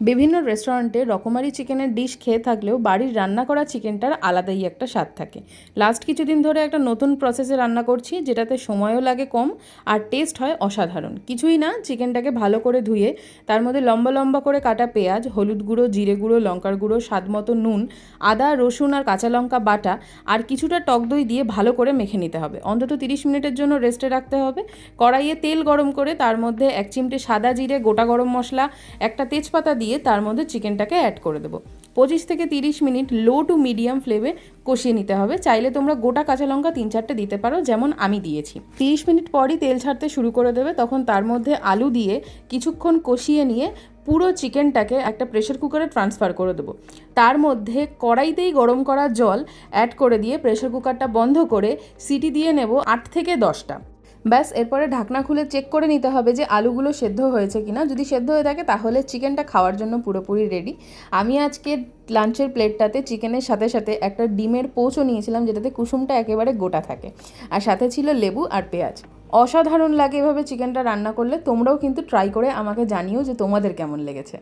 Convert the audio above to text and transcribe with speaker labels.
Speaker 1: বিভিন্ন রেস্টুরেন্টে রকমারি চিকেনের ডিশ খেয়ে থাকলেও বাড়ির রান্না করা চিকেনটার আলাদাই একটা স্বাদ থাকে। লাস্ট কিছুদিন ধরে একটা নতুন প্রসেসে রান্না করছি, যেটাতে সময়ও লাগে কম আর টেস্ট হয় অসাধারণ। কিছুই না, চিকেনটাকে ভালো করে ধুয়ে তার মধ্যে লম্বা লম্বা করে কাটা পেঁয়াজ, হলুদ গুঁড়ো, জিরে গুঁড়ো, লঙ্কার গুঁড়ো, স্বাদ মতো নুন, আদা রসুন আর কাঁচা লঙ্কা বাটা আর কিছুটা টক দই দিয়ে ভালো করে মেখে নিতে হবে। অন্তত 30 মিনিটের জন্য রেস্টে রাখতে হবে। কড়াইয়ে তেল গরম করে তার মধ্যে 1 চিমটে সাদা জিরে, গোটা গরম মশলা, একটা তেজপাতা দিয়ে তার মধ্যে চিকেনটাকে অ্যাড করে দেবো। 25 থেকে 30 মিনিট লো টু মিডিয়াম ফ্লেমে কষিয়ে নিতে হবে। চাইলে তোমরা গোটা কাঁচা লঙ্কা 3-4টে দিতে পারো, যেমন আমি দিয়েছি। 30 মিনিট পরই তেল ছাড়তে শুরু করে দেবে, তখন তার মধ্যে আলু দিয়ে কিছুক্ষণ কষিয়ে নিয়ে পুরো চিকেনটাকে একটা প্রেশার কুকারে ট্রান্সফার করে দেবো। তার মধ্যে কড়াইতেই গরম করা জল অ্যাড করে দিয়ে প্রেশার কুকারটা বন্ধ করে সিটি দিয়ে নেব 8 থেকে 10টা। ব্যাস, এরপরে ঢাকনা খুলে চেক করে নিতে হবে যে আলুগুলো সেদ্ধ হয়েছে কিনা। যদি সেদ্ধ হয়ে থাকে তাহলে চিকেনটা খাওয়ার জন্য পুরোপুরি রেডি। আমি আজকে লাঞ্চের প্লেটটাতে চিকেনের সাথে সাথে একটা ডিমের পোচও নিয়েছিলাম, যেটাতে কুসুমটা একেবারে গোটা থাকে, আর সাথে ছিল লেবু আর পেঁয়াজ। অসাধারণ লাগে এভাবে চিকেনটা রান্না করলে। তোমরাও কিন্তু ট্রাই করে আমাকে জানিও যে তোমাদের কেমন লেগেছে।